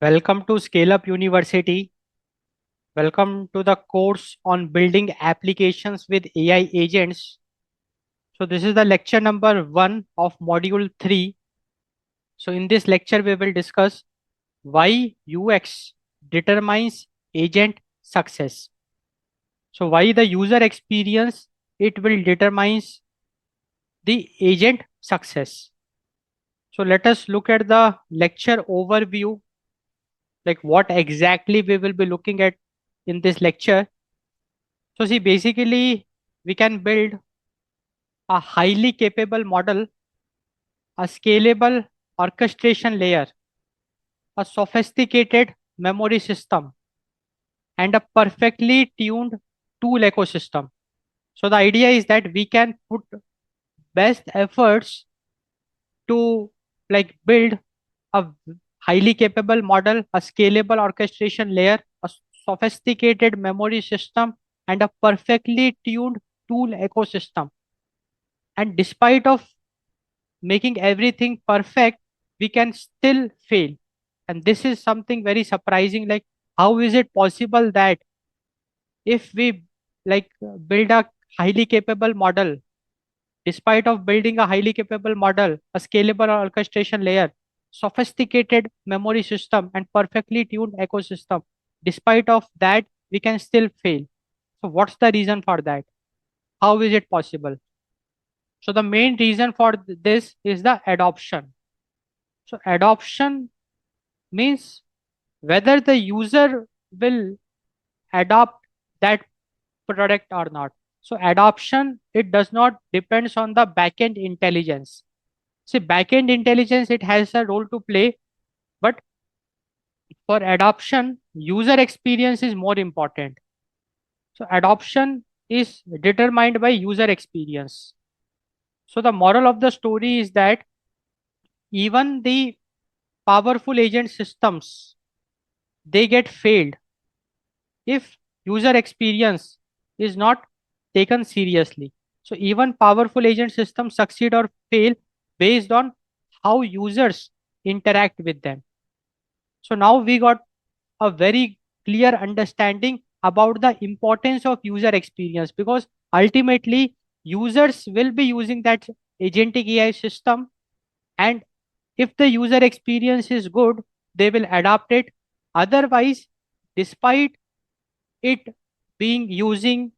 Welcome to ScaleUp University. Welcome to the course on building applications with AI agents. So this is the lecture number 1 of module 3. So in this lecture, we will discuss why UX determines agent success. So why the user experience, it will determines the agent success. So let us look at the lecture overview, like what exactly we will be looking at in this lecture. So see, basically, we can build a highly capable model, a scalable orchestration layer, a sophisticated memory system, and a perfectly tuned tool ecosystem. So the idea is that we can put best efforts to build a highly capable model, a scalable orchestration layer, a sophisticated memory system, and a perfectly tuned tool ecosystem. And despite of making everything perfect, we can still fail. And this is something very surprising. Like, how is it possible that if we build a highly capable model, despite of building a highly capable model, a scalable orchestration layer, sophisticated memory system, and perfectly tuned ecosystem, despite of that, we can still fail. So what's the reason for that? How is it possible? So the main reason for this is the adoption. So adoption means whether the user will adopt that product or not. So adoption, it does not depends on the backend intelligence. See, backend intelligence, it has a role to play, but for adoption, user experience is more important. So adoption is determined by user experience. So the moral of the story is that even the powerful agent systems, they get failed if user experience is not taken seriously. So even powerful agent systems succeed or fail based on how users interact with them. So now we got a very clear understanding about the importance of user experience, because ultimately users will be using that agentic AI system, and if the user experience is good, they will adapt it. Otherwise, despite it being using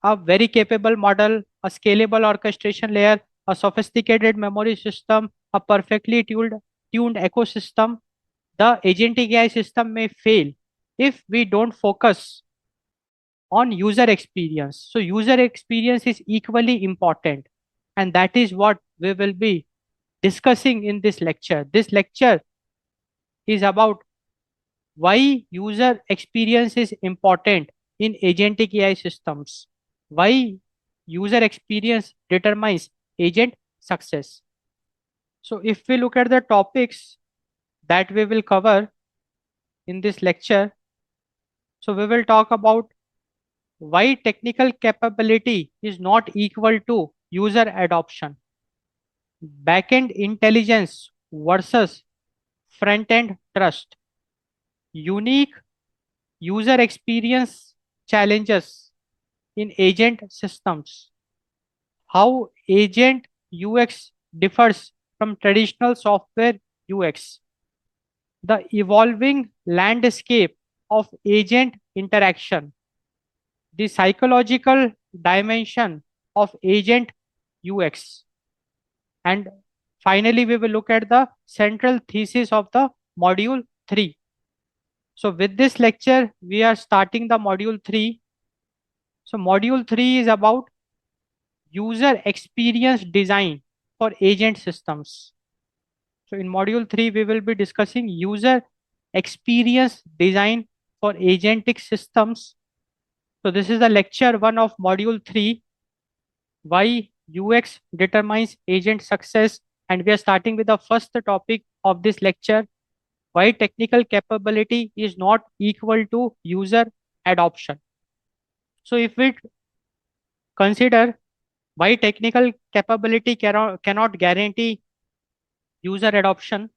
a very capable model, a scalable orchestration layer, a sophisticated memory system, a perfectly tuned ecosystem, the agentic AI system may fail if we don't focus on user experience. So user experience is equally important, and that is what we will be discussing in this lecture. This lecture is about why user experience is important in agentic AI systems, why user experience determines agent success. So if we look at the topics that we will cover in this lecture, so we will talk about why technical capability is not equal to user adoption, backend intelligence versus front-end trust, unique user experience challenges in agent systems, how agent UX differs from traditional software UX, the evolving landscape of agent interaction, the psychological dimension of agent UX, and finally, we will look at the central thesis of the module 3. So with this lecture, we are starting the module 3. So module 3 is about user experience design for agent systems. So in module 3, we will be discussing user experience design for agentic systems. So this is the lecture 1 of module 3, why UX determines agent success. And we are starting with the first topic of this lecture, why technical capability is not equal to user adoption. So if we consider why technical capability cannot guarantee user adoption.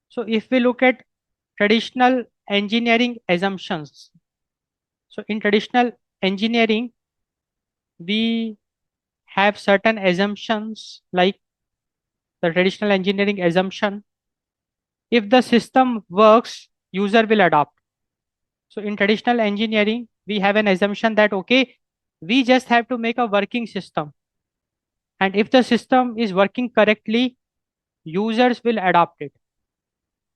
So if we look at traditional engineering assumptions. So in traditional engineering, we have certain assumptions like the traditional engineering assumption. If the system works, user will adopt. So in traditional engineering, we have an assumption that, okay, we just have to make a working system. And if the system is working correctly, users will adopt it.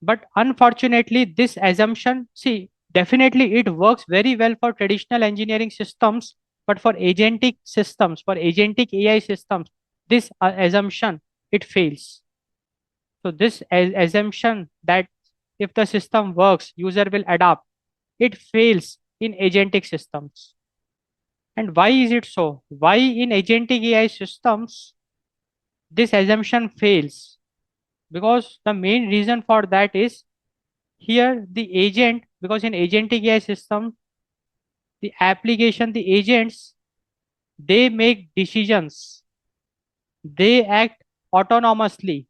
But unfortunately, this assumption, see, definitely it works very well for traditional engineering systems, but for agentic systems, for agentic AI systems, this assumption, it fails. So this assumption that if the system works, user will adapt, it fails in agentic systems. And why is it so? Why in agentic AI systems this assumption fails? Because the main reason for that is here the agent, because in agentic AI system, the application, the agents, they make decisions, they act autonomously.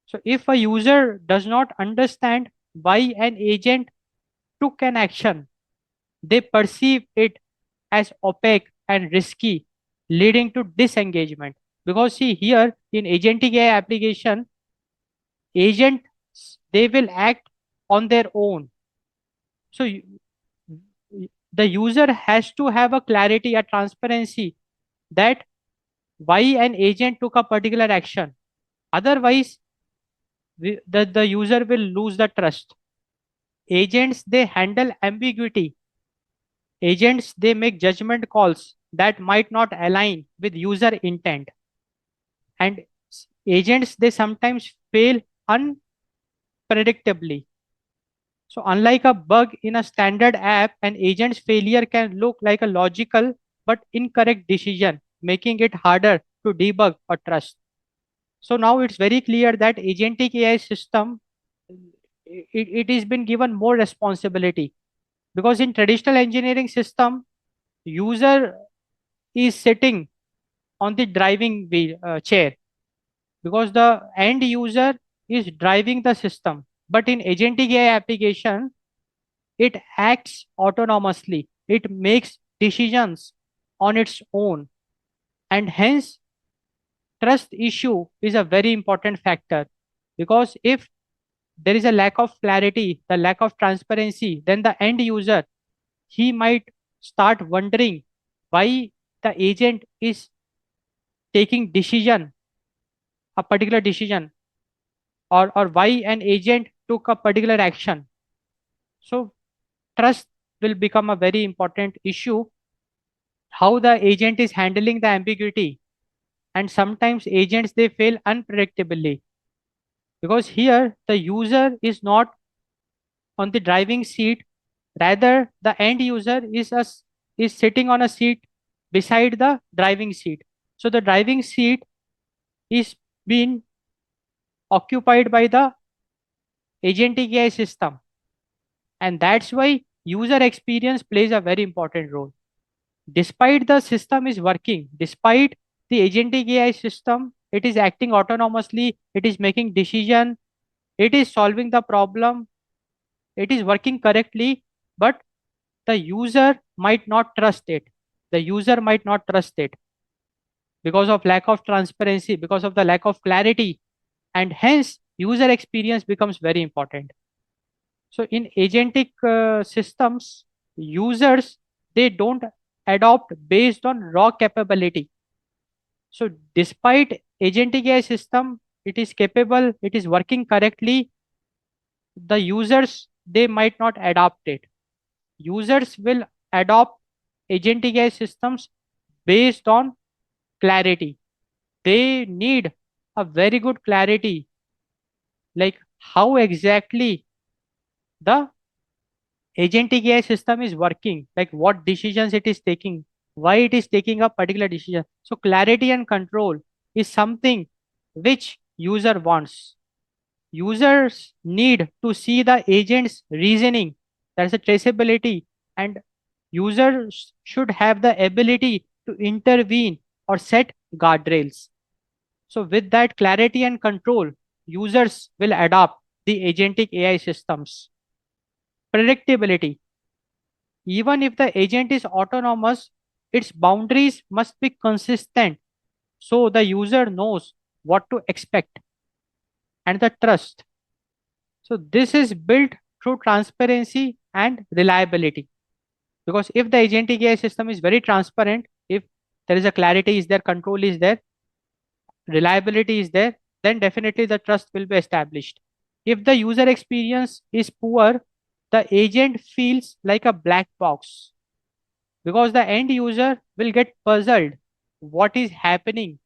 So if a user does not understand why an agent took an action, they perceive it as opaque and risky, leading to disengagement. Because see here in agentic AI application, agents they will act on their own. So the user has to have a clarity, a transparency that why an agent took a particular action. Otherwise, the user will lose the trust. Agents they handle ambiguity. Agents they make judgment calls that might not align with user intent. And agents they sometimes fail unpredictably. So unlike a bug in a standard app, an agent's failure can look like a logical but incorrect decision, making it harder to debug or trust. So now it's very clear that agentic AI system, it is been given more responsibility, because in traditional engineering system, user is sitting on the driving wheel, chair, because the end user is driving the system. But in agentic AI application, it acts autonomously. It makes decisions on its own. And hence, trust issue is a very important factor. Because if there is a lack of clarity, the lack of transparency, then the end user, he might start wondering why the agent is taking decision, a particular decision, or why an agent took a particular action. So trust will become a very important issue, how the agent is handling the ambiguity. And sometimes agents they fail unpredictably, because here the user is not on the driving seat, rather the end user is sitting on a seat beside the driving seat. So the driving seat is being occupied by the agentic AI system, and that's why user experience plays a very important role. Despite the system is working, despite the agentic AI system, it is acting autonomously, it is making decision, it is solving the problem, it is working correctly, but the user might not trust it. The user might not trust it because of lack of transparency, because of the lack of clarity, and hence user experience becomes very important. So in agentic systems, users they don't adopt based on raw capability. So despite agentic AI system, it is capable, it is working correctly, the users they might not adopt it. Users will adopt agentic AI systems based on clarity. They need a very good clarity, like how exactly the agentic AI system is working, like what decisions it is taking, why it is taking a particular decision. So clarity and control is something which user wants. Users need to see the agent's reasoning. There's a traceability, and users should have the ability to intervene or set guardrails. So with that clarity and control, users will adopt the agentic AI systems. predictability. Even if the agent is autonomous, its boundaries must be consistent so the user knows what to expect. And the trust. So this is built through transparency and reliability. Because if the agentic AI system is very transparent, if there is a clarity is there, control is there, reliability is there, then definitely the trust will be established. If the user experience is poor, the agent feels like a black box because the end user will get puzzled. What is happening?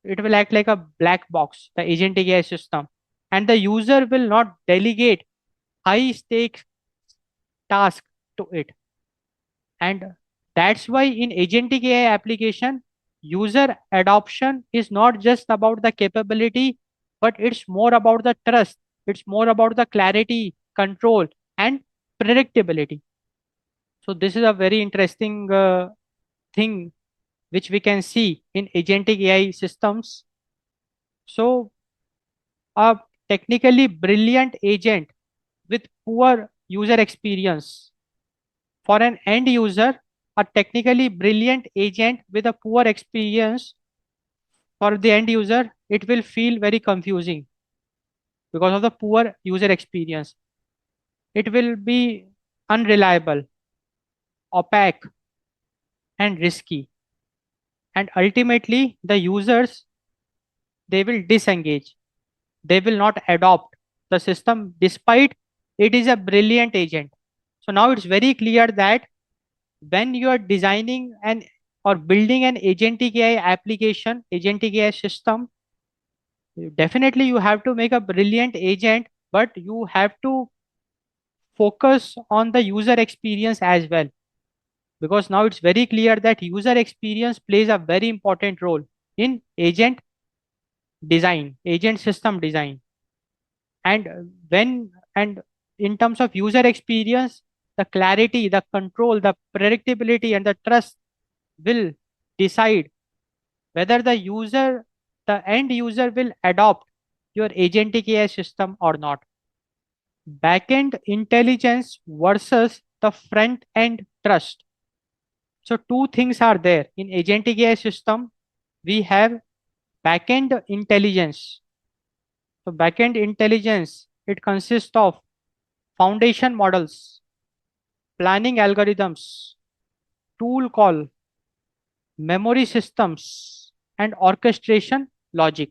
It will act like a black box, the agentic AI system. And the user will not delegate high stakes task to it. And that's why in agentic AI application, user adoption is not just about the capability, but it's more about the trust. It's more about the clarity, control, and predictability. So this is a very interesting thing which we can see in agentic AI systems. So a technically brilliant agent with poor user experience. For an end user, a technically brilliant agent with a poor experience for the end user, it will feel very confusing because of the poor user experience. It will be unreliable, opaque, and risky. And ultimately, the users, they will disengage. They will not adopt the system despite it is a brilliant agent. So now it's very clear that when you are designing an or building an agentic AI application, agentic AI system, definitely you have to make a brilliant agent, but you have to focus on the user experience as well. Because now it's very clear that user experience plays a very important role in agent design, agent system design. And when and in terms of user experience, the clarity, the control, the predictability, and the trust will decide whether the end user will adopt your agentic AI system or not. Backend intelligence versus the front end trust. So two things are there in agentic AI system. We have backend intelligence. So backend intelligence, it consists of foundation models, planning algorithms, tool call, memory systems, and orchestration logic.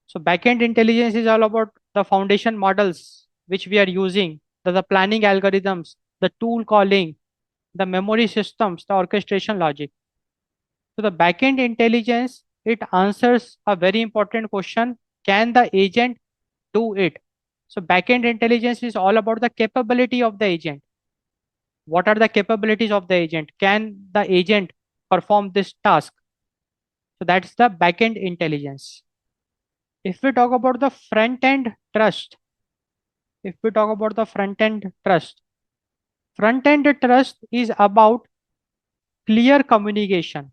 So backend intelligence is all about the foundation models which we are using, the planning algorithms, the tool calling, the memory systems, the orchestration logic. So the backend intelligence, it answers a very important question. Can the agent do it? So backend intelligence is all about the capability of the agent. What are the capabilities of the agent? Can the agent perform this task? So that's the backend intelligence. If we talk about the front end trust, if we talk about the front end trust is about clear communication,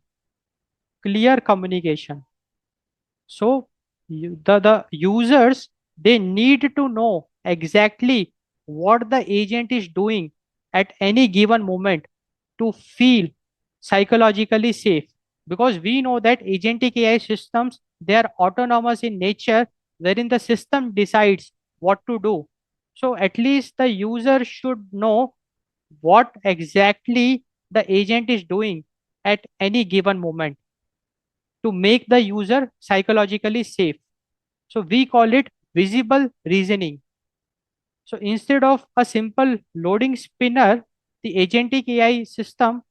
clear communication. So the users, they need to know exactly what the agent is doing at any given moment to feel psychologically safe. Because we know that agentic AI systems, they are autonomous in nature, wherein the system decides what to do. So at least the user should know what exactly the agent is doing at any given moment to make the user psychologically safe. So we call it visible reasoning. So instead of a simple loading spinner, the agentic AI system,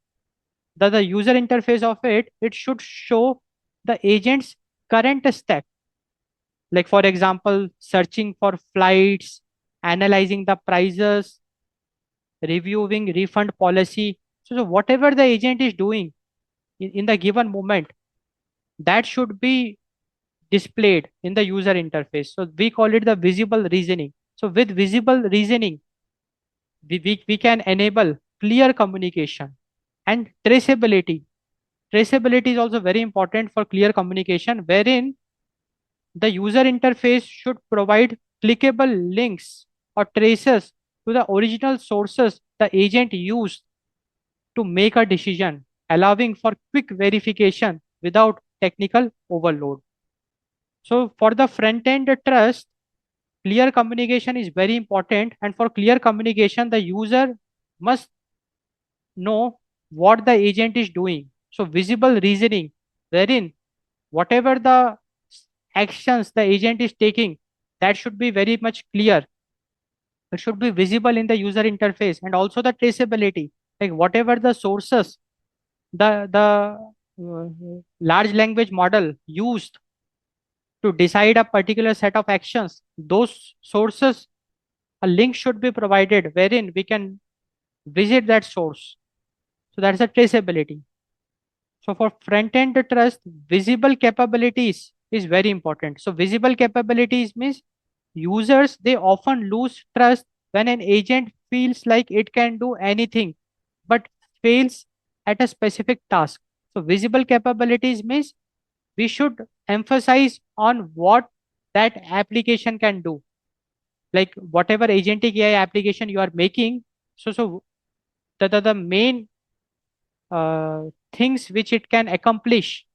the user interface of it, it should show the agent's current step. Like for example, searching for flights, analyzing the prices, reviewing refund policy. So whatever the agent is doing in the given moment, that should be displayed in the user interface. So we call it the visible reasoning. So with visible reasoning, we can enable clear communication and traceability. Traceability is also very important for clear communication, wherein the user interface should provide clickable links or traces to the original sources the agent used to make a decision, allowing for quick verification without technical overload. So for the front end trust, clear communication is very important. And for clear communication, the user must know what the agent is doing. So visible reasoning, wherein whatever the actions the agent is taking, that should be very much clear. It should be visible in the user interface, and also the traceability, like whatever the sources the large language model used to decide a particular set of actions, those sources, a link should be provided wherein we can visit that source. So that's the traceability. So for front end trust, visible capabilities is very important. So visible capabilities means users, they often lose trust when an agent feels like it can do anything but fails at a specific task. So visible capabilities means we should emphasize on what that application can do. Like whatever agentic AI application you are making, so the main things which it can accomplish,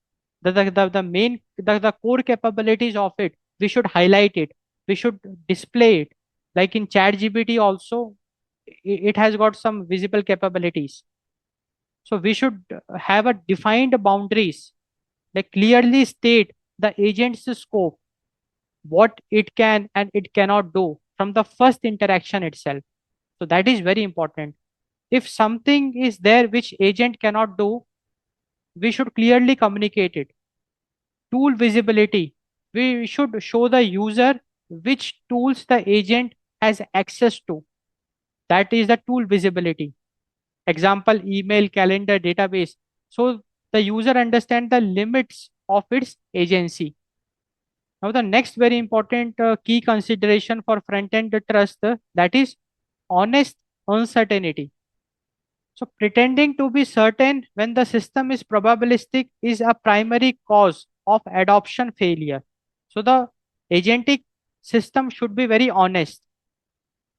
the main the core capabilities of it, we should highlight it, we should display it. Like in ChatGPT also, it has got some visible capabilities. So we should have a defined boundaries, like clearly state the agent's scope, what it can and it cannot do from the first interaction itself. So that is very important. If something is there which agent cannot do, we should clearly communicate it. Tool visibility, we should show the user which tools the agent has access to. That is the tool visibility. Example, email, calendar, database. So the user understand the limits of its agency. Now the next very important key consideration for front end trust, that is honest uncertainty. So pretending to be certain when the system is probabilistic is a primary cause of adoption failure. So the agentic system should be very honest.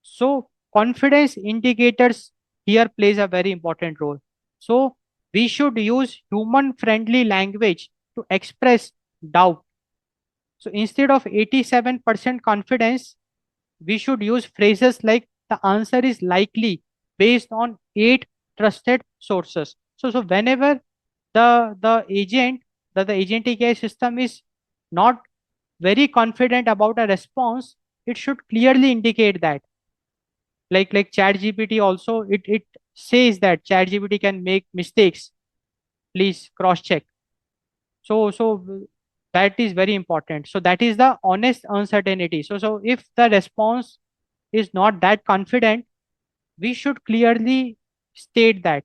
So confidence indicators here plays a very important role. So we should use human friendly language to express doubt. So instead of 87% confidence, we should use phrases like the answer is likely based on 8 trusted sources. So whenever the agentic AI system is not very confident about a response, it should clearly indicate that. Like ChatGPT also, it says that ChatGPT can make mistakes. Please cross check. So that is very important. So that is the honest uncertainty. So if the response is not that confident, we should clearly state that.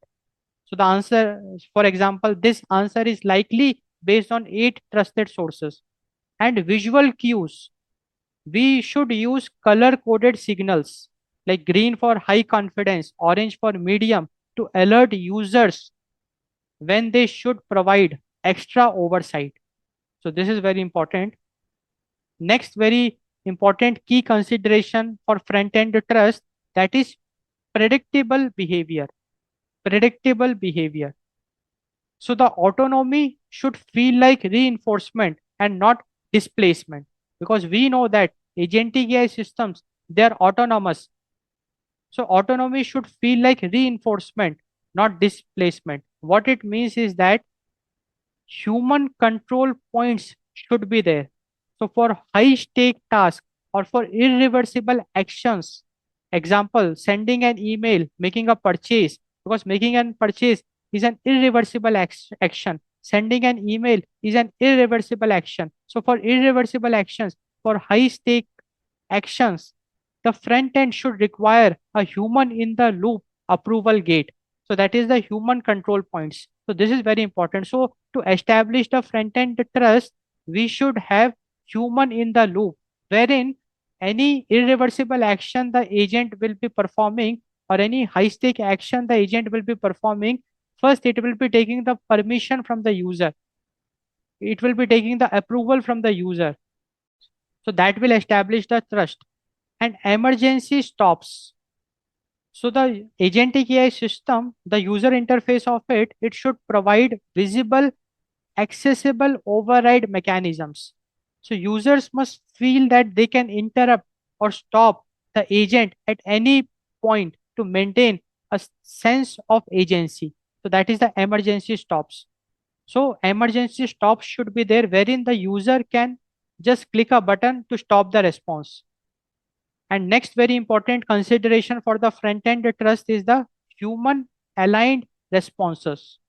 So the answer, for example, this answer is likely based on 8 trusted sources. And visual cues, we should use color coded signals like green for high confidence, orange for medium, to alert users when they should provide extra oversight. So this is very important. Next very important key consideration for front end trust, that is predictable behavior. Predictable behavior. So the autonomy should feel like reinforcement and not displacement, because we know that agentic AI systems, they are autonomous. So autonomy should feel like reinforcement, not displacement. What it means is that human control points should be there. So for high stake tasks or for irreversible actions, example, sending an email, making a purchase, because making an purchase is an irreversible action. Sending an email is an irreversible action. So for irreversible actions, for high stake actions, the front end should require a human in the loop approval gate. So that is the human control points. So this is very important. So to establish the front end trust, we should have human in the loop, wherein any irreversible action the agent will be performing, or any high stake action the agent will be performing, first it will be taking the permission from the user. It will be taking the approval from the user. So that will establish the trust. And emergency stops. So the agentic AI system, the user interface of it, it should provide visible, accessible override mechanisms. So users must feel that they can interrupt or stop the agent at any point to maintain a sense of agency. So that is the emergency stops. So emergency stops should be there wherein the user can just click a button to stop the response. And next very important consideration for the front-end trust is the human aligned responses.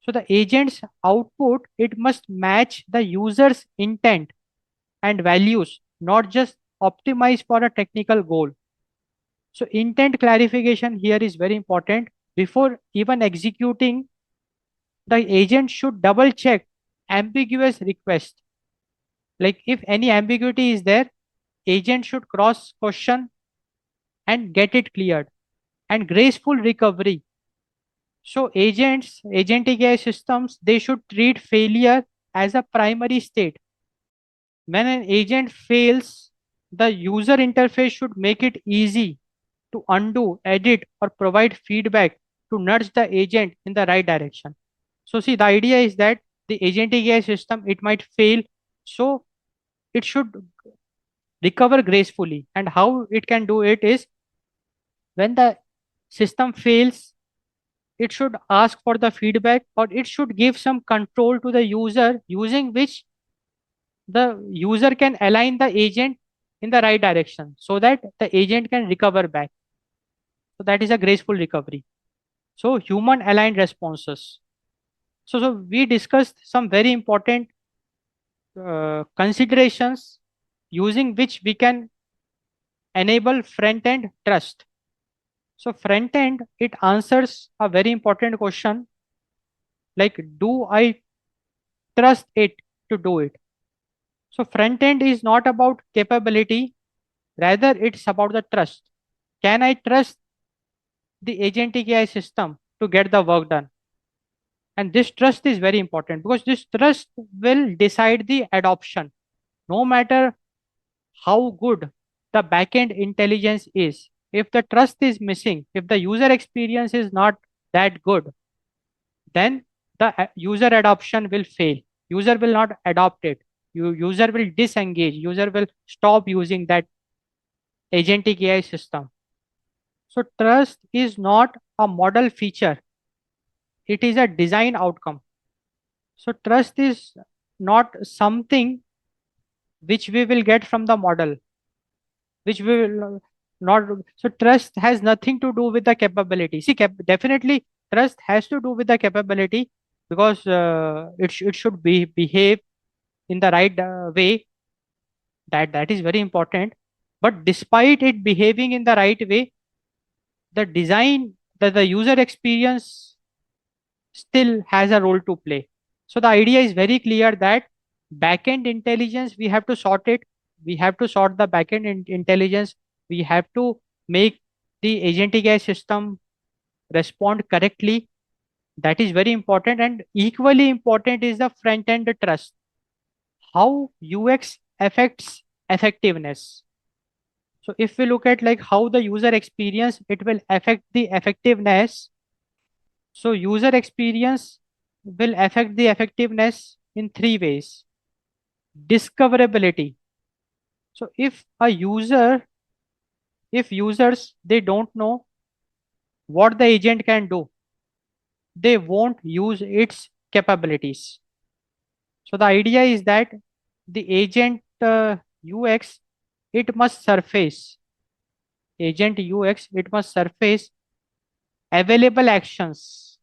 So the agent's output, it must match the user's intent and values, not just optimize for a technical goal. So intent clarification here is very important. Before even executing, the agent should double check ambiguous request. Like if any ambiguity is there, agent should cross question and get it cleared. And graceful recovery. So agentic AI systems, they should treat failure as a primary state. When an agent fails, the user interface should make it easy to undo, edit, or provide feedback to nudge the agent in the right direction. So see, the idea is that the agentic AI system, it might fail, so it should recover gracefully. And how it can do it is when the system fails, it should ask for the feedback or it should give some control to the user using which the user can align the agent in the right direction so that the agent can recover back. So that is a graceful recovery. So human aligned responses. So we discussed some very important considerations using which we can enable front end trust. So front end, it answers a very important question like, do I trust it to do it? So front end is not about capability, rather it's about the trust. Can I trust the agentic AI system to get the work done? And this trust is very important because this trust will decide the adoption. No matter how good the backend intelligence is, if the trust is missing, if the user experience is not that good, then the user adoption will fail. User will not adopt it. User will disengage. User will stop using that agentic AI system. So trust is not a model feature. It is a design outcome. So trust is not something which we will get from the model, which we will not. So trust has nothing to do with the capability. See, definitely trust has to do with the capability because it should behave in the right way. That is very important. But despite it behaving in the right way, the design, the user experience still has a role to play. So the idea is very clear that backend intelligence, we have to sort it. We have to sort the backend intelligence. We have to make the agentic AI system respond correctly. That is very important. And equally important is the front end trust. How UX affects effectiveness. So if we look at like how the user experience, it will affect the effectiveness. So user experience will affect the effectiveness in three ways. Discoverability. So if users, they don't know what the agent can do, they won't use its capabilities. So the idea is that the agent UX, it must surface, agent UX, it must surface available actions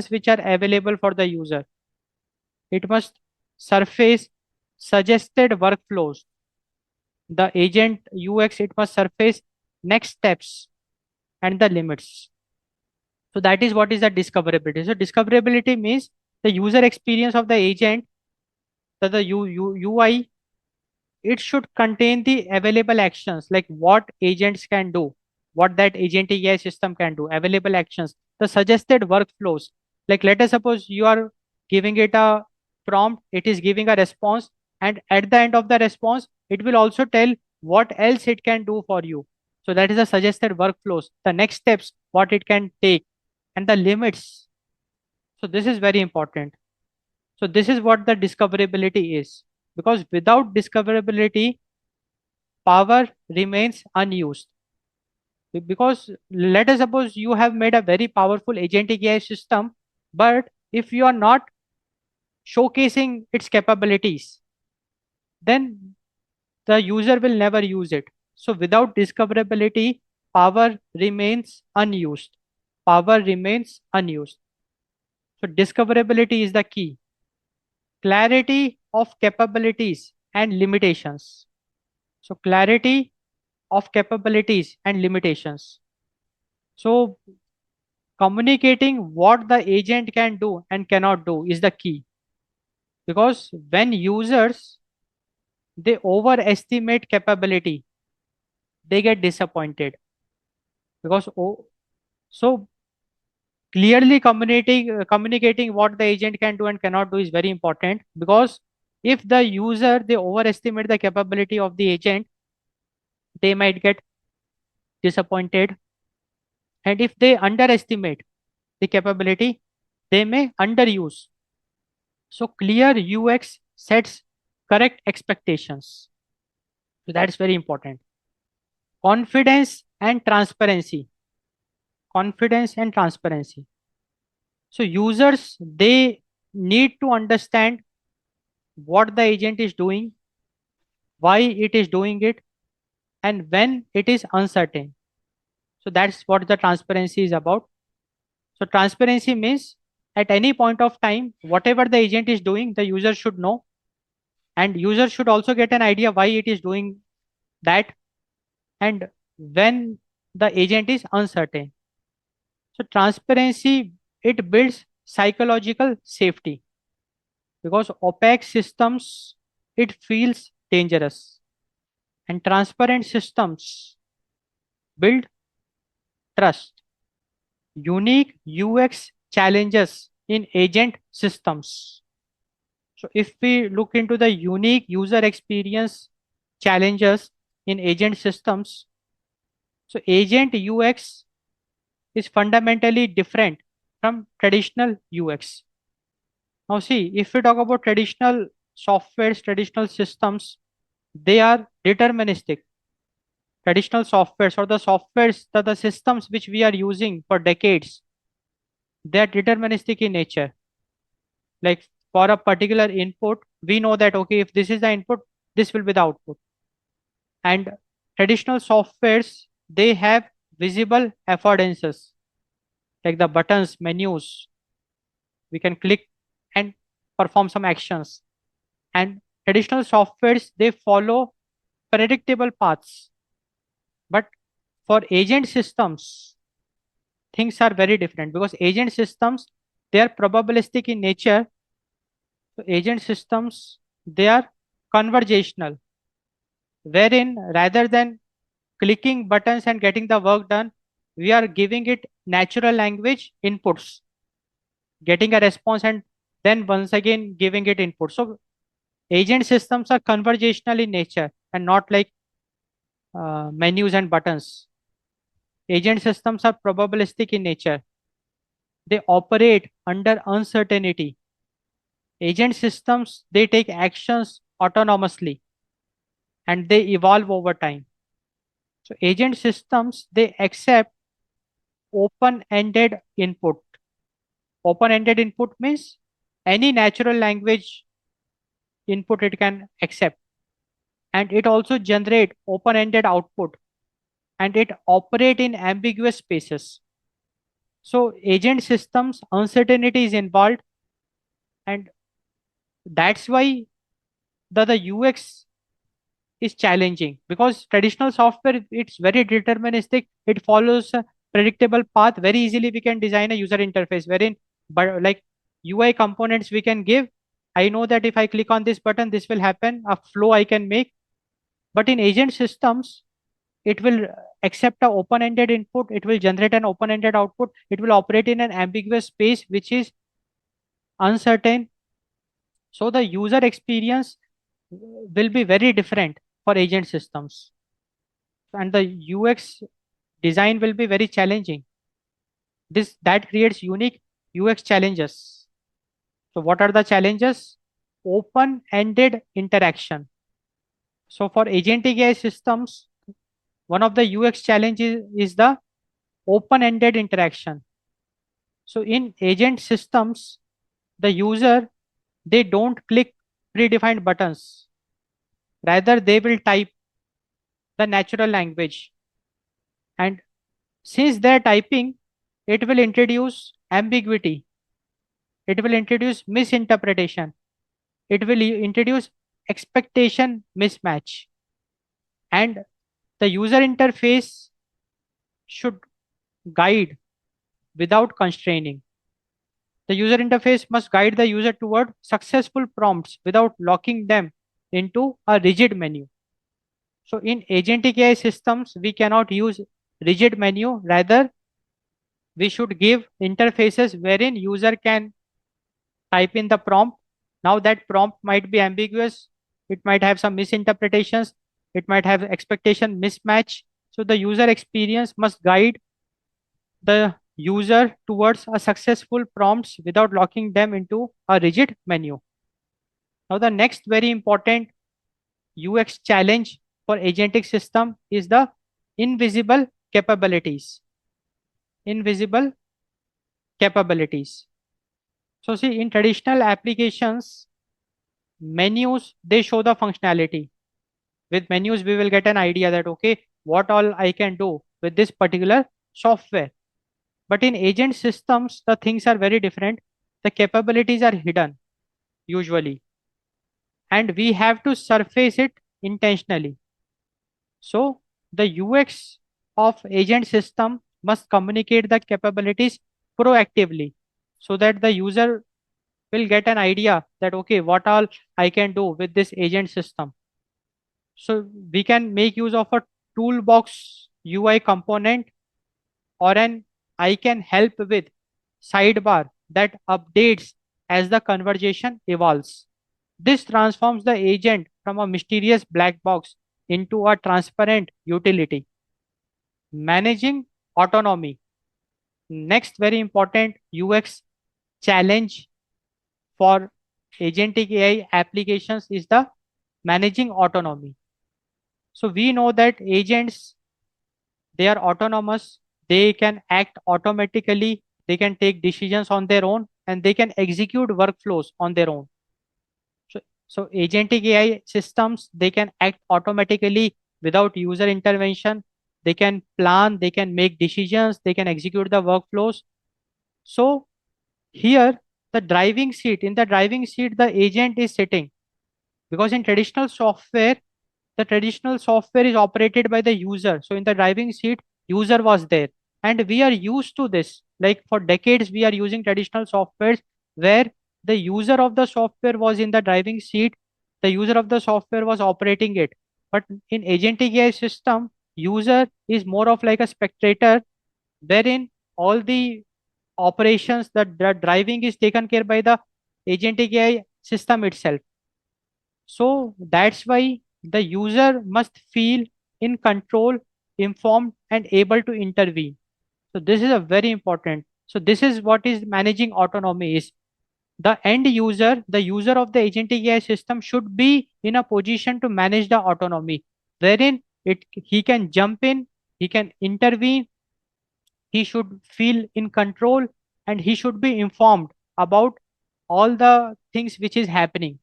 which are available for the user. It must surface suggested workflows. The agent UX, it must surface next steps and the limits. So that is what is the discoverability. So discoverability means the user experience of the agent, that the UI, it should contain the available actions, like what agents can do, what that agent AI system can do, available actions, the suggested workflows. Like let us suppose you are giving it a prompt, it is giving a response, and at the end of the response, it will also tell what else it can do for you. So that is the suggested workflows, the next steps, what it can take, and the limits. So this is very important. So this is what the discoverability is. Because without discoverability, power remains unused. Because let us suppose you have made a very powerful agentic AI system, but if you are not showcasing its capabilities, then the user will never use it. So without discoverability, power remains unused. Power remains unused. So discoverability is the key. Clarity of capabilities and limitations. So clarity of capabilities and limitations. So communicating what the agent can do and cannot do is the key. Because when users they overestimate capability, they get disappointed. Because so clearly communicating what the agent can do and cannot do is very important. Because if the user they overestimate the capability of the agent, they might get disappointed, and if they underestimate the capability, they may underuse. So clear UX sets correct expectations. So that's very important. Confidence and transparency. Confidence and transparency. So users they need to understand what the agent is doing, why it is doing it, and when it is uncertain. So that's what the transparency is about. So transparency means at any point of time, whatever the agent is doing, the user should know, and user should also get an idea why it is doing that, and when the agent is uncertain. So transparency it builds psychological safety, because opaque systems it feels dangerous, and transparent systems build trust. Unique UX challenges in agent systems. So if we look into the unique user experience challenges in agent systems, so agent UX is fundamentally different from traditional UX. Now see, if we talk about traditional softwares, traditional systems, they are deterministic. Traditional softwares or the softwares, the systems which we are using for decades, they are deterministic in nature. Like for a particular input, we know that, okay, if this is the input, this will be the output. And traditional softwares, they have visible affordances, like the buttons, menus, we can click and perform some actions. And traditional softwares, they follow predictable paths. But for agent systems, things are very different, because agent systems, they are probabilistic in nature. So agent systems, they are conversational, wherein rather than clicking buttons and getting the work done, we are giving it natural language inputs, getting a response, and then once again giving it input. So agent systems are conversational in nature and not like menus and buttons. Agent systems are probabilistic in nature. They operate under uncertainty. Agent systems, they take actions autonomously and they evolve over time. So agent systems, they accept open-ended input. Open-ended input means any natural language input it can accept. And it also generate open-ended output, and it operate in ambiguous spaces. So agent systems uncertainty is involved, and that's why the UX is challenging, because traditional software it's very deterministic, it follows a predictable path. Very easily we can design a user interface wherein, but like UI components we can give, I know that if I click on this button this will happen, a flow I can make. But in agent systems, it will accept a open-ended input, it will generate an open-ended output, it will operate in an ambiguous space which is uncertain. So the user experience will be very different for agent systems. and the UX design will be very challenging. That creates unique UX challenges. So what are the challenges? Open-ended interaction. So for agentic AI systems, one of the UX challenges is the open-ended interaction. So in agent systems, the user, they don't click predefined buttons. Rather, they will type the natural language. And since they're typing, it will introduce ambiguity. It will introduce misinterpretation. It will introduce expectation mismatch. And the user interface should guide without constraining. The user interface must guide the user toward successful prompts without locking them into a rigid menu. So in agentic AI systems, we cannot use rigid menu. Rather, we should give interfaces wherein user can type in the prompt. Now that prompt might be ambiguous. It might have some misinterpretations. It might have expectation mismatch. So the user experience must guide the user towards a successful prompts without locking them into a rigid menu. Now the next very important UX challenge for agentic system is the invisible capabilities. Invisible capabilities. So see, in traditional applications, menus, they show the functionality. With menus, we will get an idea that, okay, what all I can do with this particular software. But in agent systems, the things are very different. The capabilities are hidden usually, and we have to surface it intentionally. So the UX of agent system must communicate the capabilities proactively so that the user will get an idea that, okay, what all I can do with this agent system. So we can make use of a toolbox UI component or an I can help with sidebar that updates as the conversation evolves. This transforms the agent from a mysterious black box into a transparent utility. Managing autonomy. Next, very important UX challenge for agentic AI applications is the managing autonomy. So we know that agents, they are autonomous, they can act automatically, they can take decisions on their own, and they can execute workflows on their own. So agentic AI systems, they can act automatically without user intervention. They can plan, they can make decisions, they can execute the workflows. So here, in the driving seat, the agent is sitting, because in traditional software is operated by the user. So in the driving seat, user was there. And we are used to this. Like for decades, we are using traditional softwares where the user of the software was in the driving seat. The user of the software was operating it. But in agentic AI system, user is more of like a spectator, wherein all the operations, the driving is taken care by the agentic AI system itself. So that's why the user must feel in control, informed, and able to intervene. So this is a very important. So this is what is managing autonomy is. The end user, the user of the agentic AI system should be in a position to manage the autonomy, wherein he can jump in, he can intervene, he should feel in control, and he should be informed about all the things which is happening.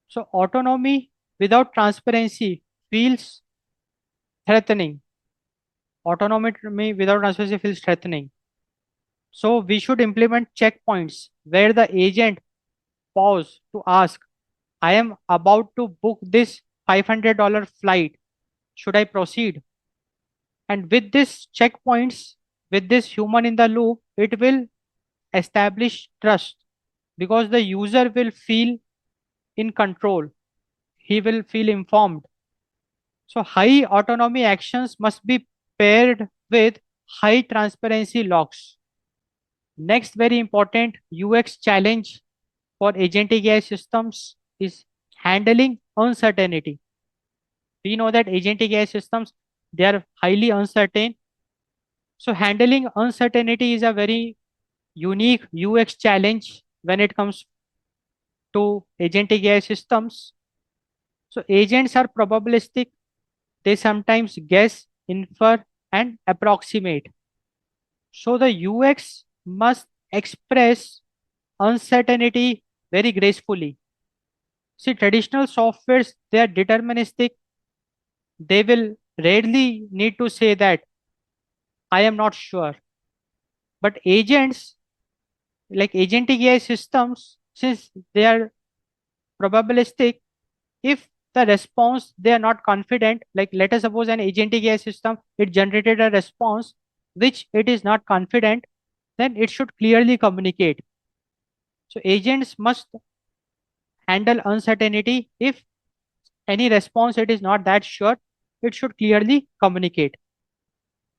So autonomy without transparency feels threatening. Autonomy without transparency feels threatening. So we should implement checkpoints where the agent pause to ask, I am about to book this $500 flight. Should I proceed? And with this checkpoints, with this human in the loop, it will establish trust, because the user will feel in control. He will feel informed. So high autonomy actions must be paired with high transparency locks. Next very important UX challenge for agentic AI systems is handling uncertainty. We know that agentic AI systems, They are highly uncertain. So handling uncertainty is a very unique UX challenge when it comes to agentic AI systems. So agents are probabilistic. They sometimes guess, infer, and approximate. So the UX must express uncertainty very gracefully. See, traditional softwares, they are deterministic. They will rarely need to say that I am not sure. But agents, like agentic AI systems, since they are probabilistic, if the response they are not confident, like let us suppose an agentic AI system, it generated a response which it is not confident, then it should clearly communicate. So agents must handle uncertainty. If any response it is not that sure, it should clearly communicate.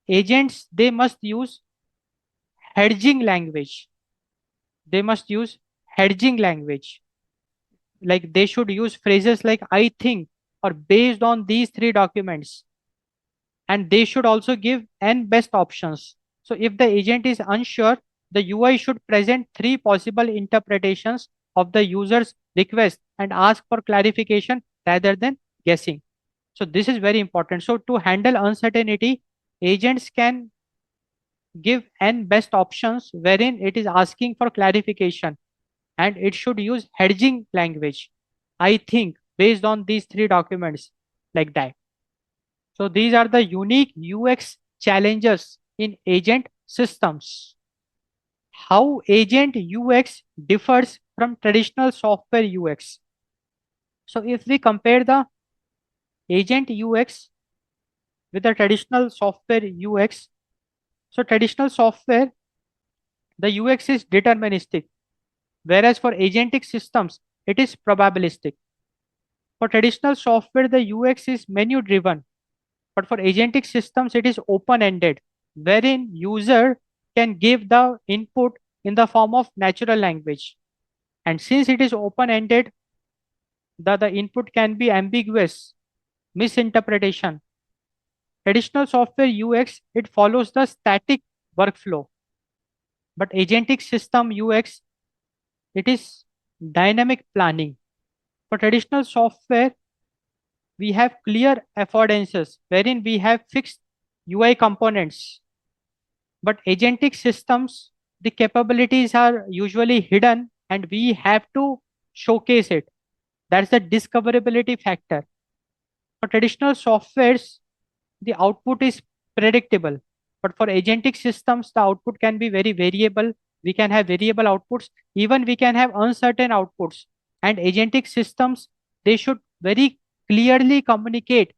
Agents, they must use hedging language. They must use hedging language. Like they should use phrases like I think or based on these three documents. And they should also give n best options. So if the agent is unsure, the UI should present three possible interpretations of the user's request and ask for clarification rather than guessing. So this is very important. So to handle uncertainty, agents can give n best options wherein it is asking for clarification, and it should use hedging language. I think based on these three documents, like that. So these are the unique UX challenges in agent systems. How agent UX differs from traditional software UX. So if we compare the agent UX with the traditional software UX, so traditional software, the UX is deterministic, whereas for agentic systems, it is probabilistic. For traditional software, the UX is menu driven, but for agentic systems, it is open-ended, wherein user can give the input in the form of natural language. And since it is open-ended, the input can be ambiguous, misinterpretation. Traditional software UX, it follows the static workflow, but agentic system UX, it is dynamic planning. For traditional software, we have clear affordances wherein we have fixed UI components. But agentic systems, the capabilities are usually hidden and we have to showcase it. That's the discoverability factor. For traditional softwares, the output is predictable. But for agentic systems, the output can be very variable. We can have variable outputs. Even we can have uncertain outputs. And agentic systems, they should very clearly communicate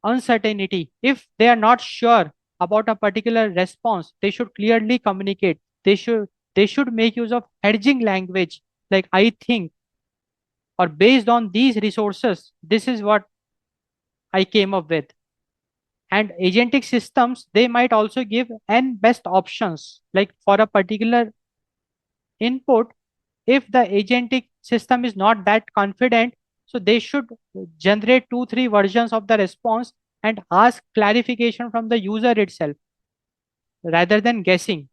uncertainty. If they are not sure about a particular response, they should clearly communicate. They should make use of hedging language like I think or based on these resources, this is what I came up with. And agentic systems, they might also give n best options like for a particular input. If the agentic system is not that confident, so they should generate 2 3 versions of the response and ask clarification from the user itself rather than guessing.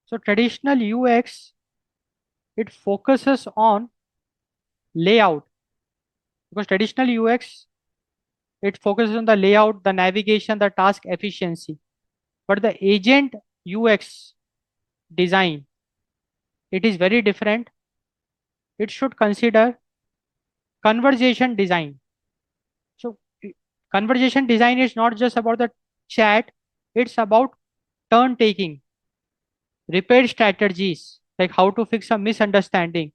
So traditional UX, it focuses on layout, because traditional UX, it focuses on the layout, the navigation, the task efficiency. But the agent UX design, it is very different. It should consider conversation design. So conversation design is not just about the chat, it's about turn taking, repair strategies, like how to fix a misunderstanding,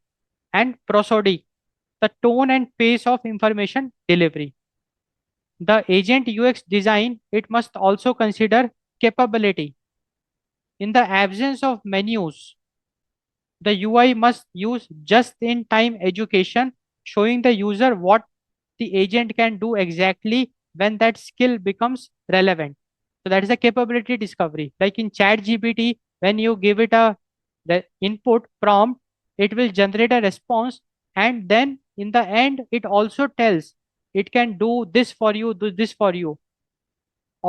and prosody, the tone and pace of information delivery. The agent UX design, it must also consider capability. In the absence of menus, the UI must use just-in-time education, showing the user what the agent can do exactly when that skill becomes relevant. So that is a capability discovery. Like in ChatGPT, when you give it the input prompt, it will generate a response, and then in the end, it also tells it can do this for you, do this for you.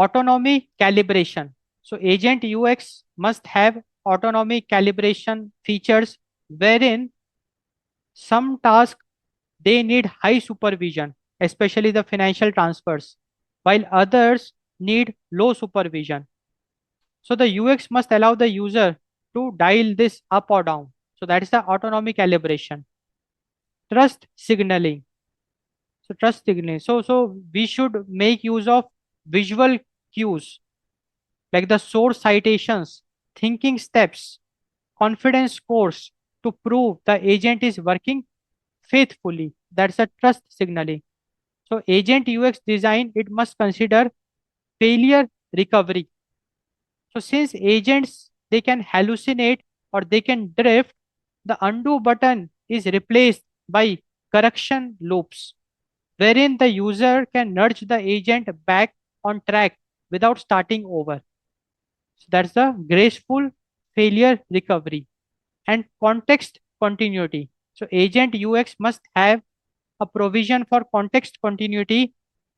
autonomy calibration. So agent UX must have autonomy calibration features wherein some tasks they need high supervision, especially the financial transfers, while others need low supervision. So the UX must allow the user to dial this up or down. So that is the autonomy calibration. Trust signaling. So trust signaling. So we should make use of visual cues like the source citations, thinking steps, confidence scores to prove the agent is working faithfully. That's a trust signaling. So agent UX design, it must consider failure recovery. So since agents, they can hallucinate or they can drift, the undo button is replaced by correction loops, wherein the user can nudge the agent back on track without starting over. So that's the graceful failure recovery and context continuity. So agent UX must have a provision for context continuity.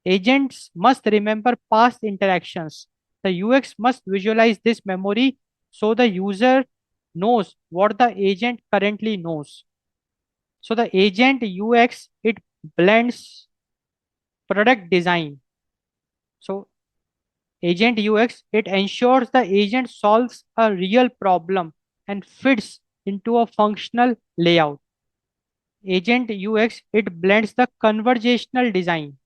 Agents must remember past interactions. The UX must visualize this memory so the user knows what the agent currently knows. So the agent UX, it blends product design. So agent UX, it ensures the agent solves a real problem and fits into a functional layout. Agent UX, it blends the conversational design.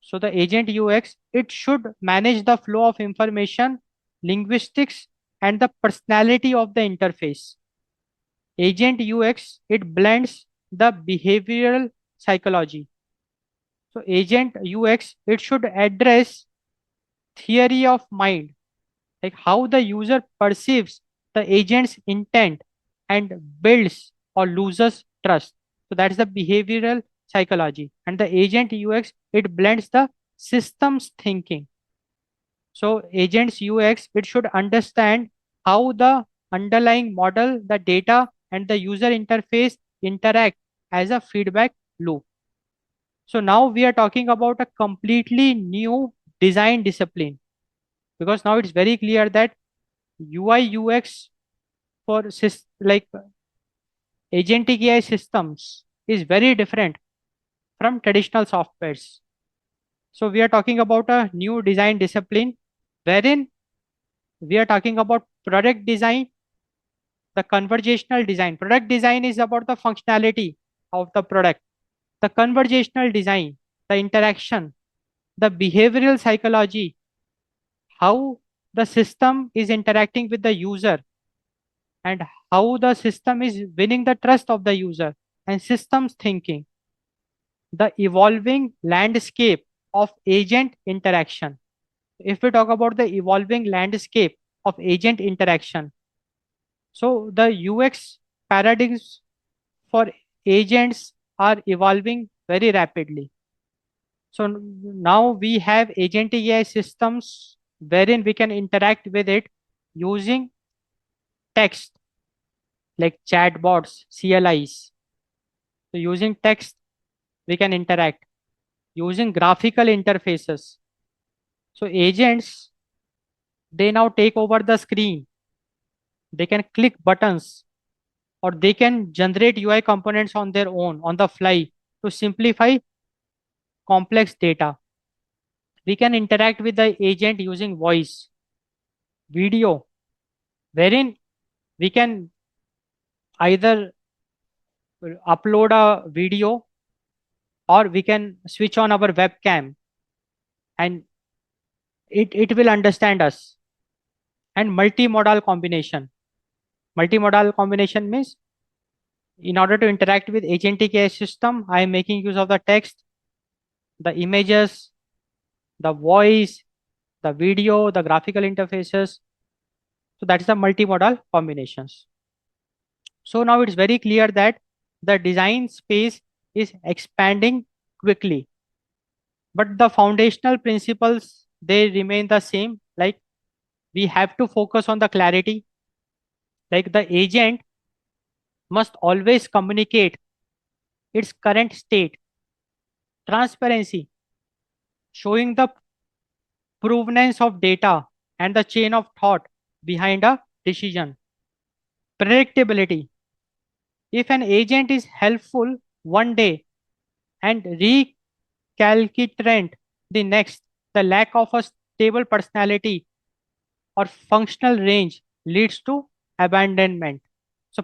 So the agent UX, it should manage the flow of information, linguistics, and the personality of the interface. Agent UX, it blends the behavioral psychology. So agent UX, it should address theory of mind, like how the user perceives the agent's intent and builds or loses trust. So that's the behavioral psychology. And the agent UX, it blends the systems thinking. So agents UX, it should understand how the underlying model, the data, and the user interface interact as a feedback loop. So now we are talking about a completely new design discipline, because now it's very clear that UI UX for like agentic AI systems is very different from traditional softwares. So we are talking about a new design discipline wherein we are talking about product design, the conversational design. Product design is about the functionality of the product. The conversational design, the interaction, the behavioral psychology, how the system is interacting with the user and how the system is winning the trust of the user, and systems thinking, the evolving landscape of agent interaction. If we talk about the evolving landscape of agent interaction, so the UX paradigms for agents are evolving very rapidly. So now we have agent AI systems wherein we can interact with it using text like chatbots, CLIs. So using text, we can interact using graphical interfaces. So agents, they now take over the screen. They can click buttons or they can generate UI components on their own on the fly to simplify complex data. We can interact with the agent using voice, video, wherein we can either upload a video or we can switch on our webcam and it will understand us. And multimodal combination. Multimodal combination means in order to interact with agentic AI system, I am making use of the text, the images, the voice, the video, the graphical interfaces. So that is the multimodal combinations. So now it's very clear that the design space is expanding quickly, but the foundational principles, they remain the same. Like we have to focus on the clarity, like the agent must always communicate its current state, transparency, showing the provenance of data, and the chain of thought behind a decision. Predictability. If an agent is helpful one day and recalcitrant the next, the lack of a stable personality or functional range leads to abandonment. So,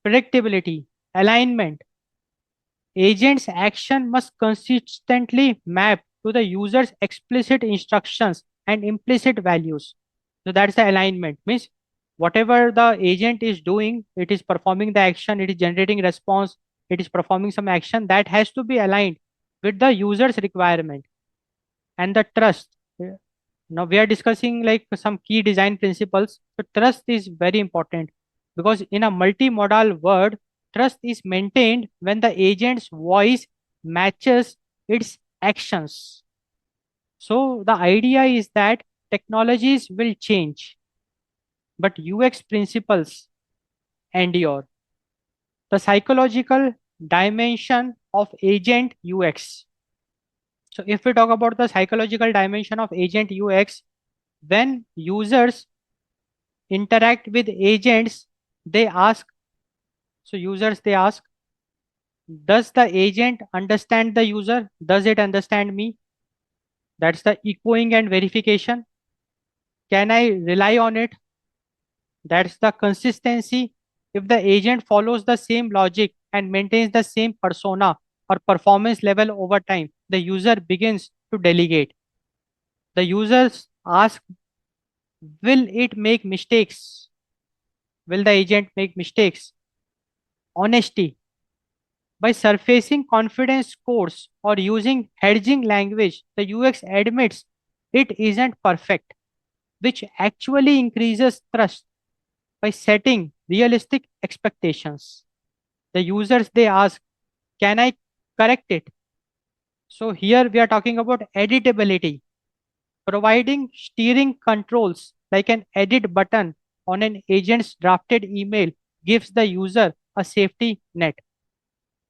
predictability, alignment. Agent's action must consistently map to the user's explicit instructions and implicit values. So that's the alignment. Means whatever the agent is doing, it is performing the action, it is generating response, it is performing some action that has to be aligned with the user's requirement and the trust. Now we are discussing like some key design principles. So trust is very important because in a multimodal world, trust is maintained when the agent's voice matches its actions. So the idea is that technologies will change, but UX principles endure. The psychological dimension of agent UX. So if we talk about the psychological dimension of agent UX, when users interact with agents, they ask, so users they ask, does the agent understand the user? Does it understand me? That's the echoing and verification. Can I rely on it? That's the consistency. If the agent follows the same logic and maintains the same persona or performance level over time, the user begins to delegate. The users ask, will it make mistakes? Will the agent make mistakes? Honesty. By surfacing confidence scores or using hedging language, the UX admits it isn't perfect, which actually increases trust by setting realistic expectations. The users they ask, can I correct it? So here we are talking about editability, providing steering controls like an edit button on an agent's drafted email gives the user a safety net.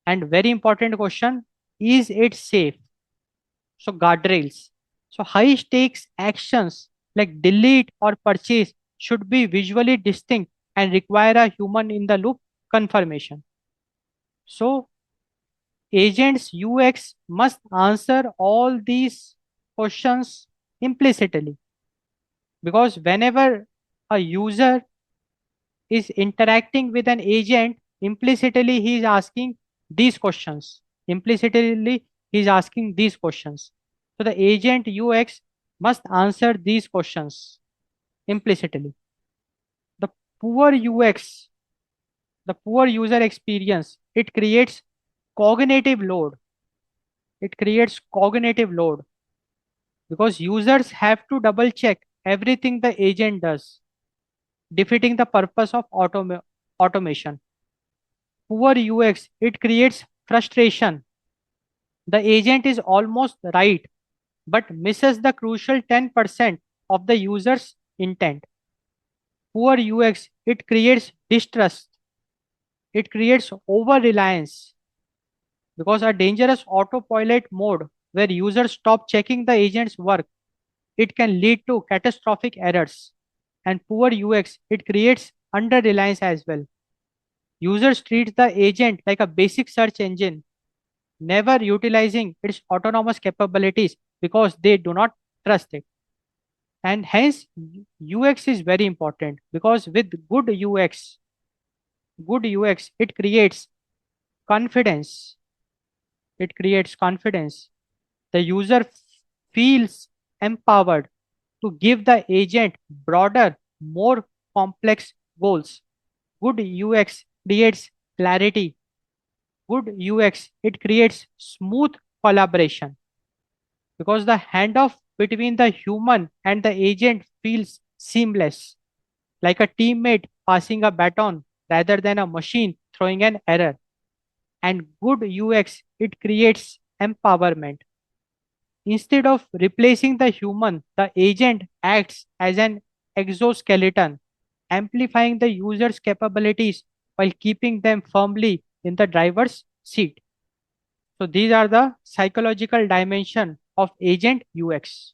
And very important question, is it safe? So guardrails. So high stakes actions like delete or purchase should be visually distinct and require a human in the loop confirmation. So agents UX must answer all these questions implicitly because whenever a user is interacting with an agent, implicitly he is asking these questions. Implicitly he is asking these questions. So the agent UX must answer these questions implicitly. The poor UX, the poor user experience, it creates cognitive load. It creates cognitive load because users have to double check everything the agent does, defeating the purpose of automation. Poor UX, it creates frustration. The agent is almost right, but misses the crucial 10% of the user's intent. Poor UX, it creates distrust. It creates over reliance because a dangerous autopilot mode where users stop checking the agent's work, it can lead to catastrophic errors. And poor UX, it creates under reliance as well. Users treat the agent like a basic search engine, never utilizing its autonomous capabilities because they do not trust it. And hence, UX is very important because with good UX, it creates confidence. It creates confidence. The user feels empowered to give the agent broader, more complex goals. Good UX creates clarity. Good UX, it creates smooth collaboration because the handoff between the human and the agent feels seamless, like a teammate passing a baton rather than a machine throwing an error. And good UX, it creates empowerment. Instead of replacing the human, the agent acts as an exoskeleton, amplifying the user's capabilities while keeping them firmly in the driver's seat. So these are the psychological dimension of agent UX.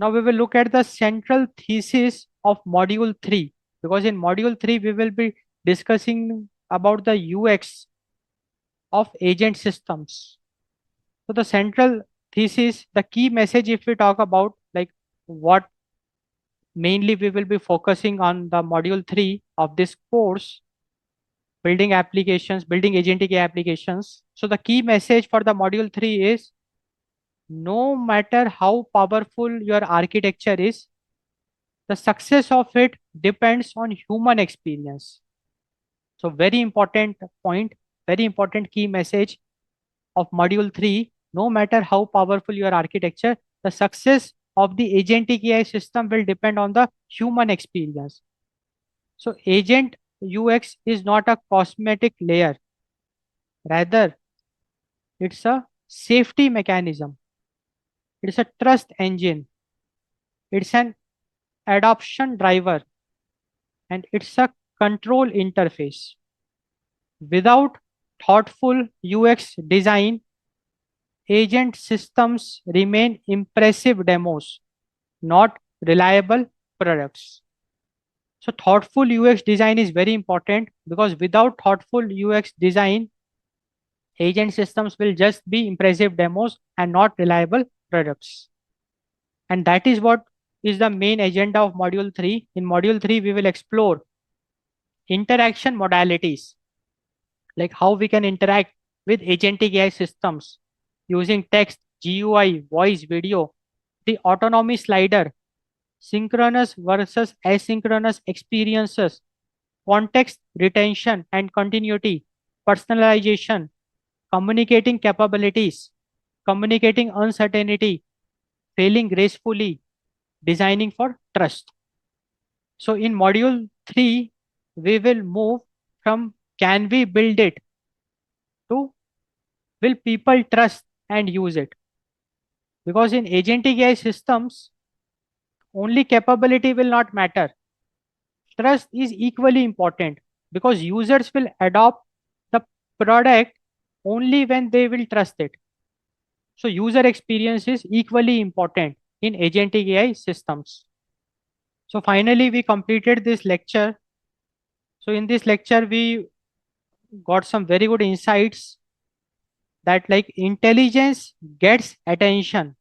Now we will look at the central thesis of module 3, because in module 3 we will be discussing about the UX of agent systems. So the central thesis, the key message, if we talk about like what mainly we will be focusing on the module 3 of this course, building applications, building agentic applications. So the key message for the module 3 is no matter how powerful your architecture is, the success of it depends on human experience. So very important point, very important key message of module 3. No matter how powerful your architecture, the success of the agentic AI system will depend on the human experience. So agent UX is not a cosmetic layer. Rather, it's a safety mechanism. It's a trust engine. It's an adoption driver, and it's a control interface. Without thoughtful UX design, agent systems remain impressive demos, not reliable products. So thoughtful UX design is very important, because without thoughtful UX design, agent systems will just be impressive demos and not reliable products. And that is what is the main agenda of module 3. In module 3, we will explore interaction modalities, like how we can interact with agentic AI systems using text, GUI, voice, video, the autonomy slider, synchronous versus asynchronous experiences, context retention and continuity, personalization, communicating capabilities, communicating uncertainty, failing gracefully, designing for trust. So in module 3, we will move from can we build it to will people trust and use it. Because in agentic AI systems, only capability will not matter. Trust is equally important, because users will adopt the product only when they will trust it. So user experience is equally important in agentic AI systems. So finally, we completed this lecture. So in this lecture, we got some very good insights that like intelligence gets attention,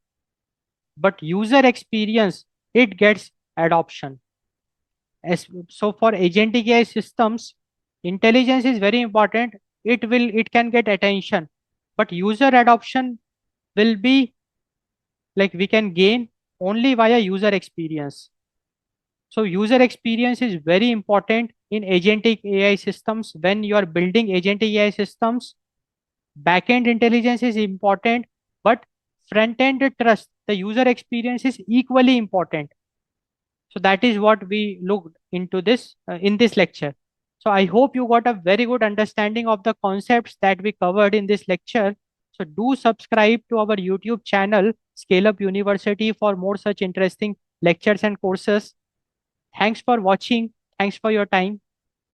but user experience, it gets adoption. So for agentic AI systems, intelligence is very important. It can get attention, but user adoption will be like we can gain only via user experience. So user experience is very important in agentic AI systems. When you are building agentic AI systems, backend intelligence is important, but front-end trust, the user experience is equally important. So that is what we looked into this in this lecture. So I hope you got a very good understanding of the concepts that we covered in this lecture. So do subscribe to our YouTube channel, ScaleUp University, for more such interesting lectures and courses. Thanks for watching. Thanks for your time.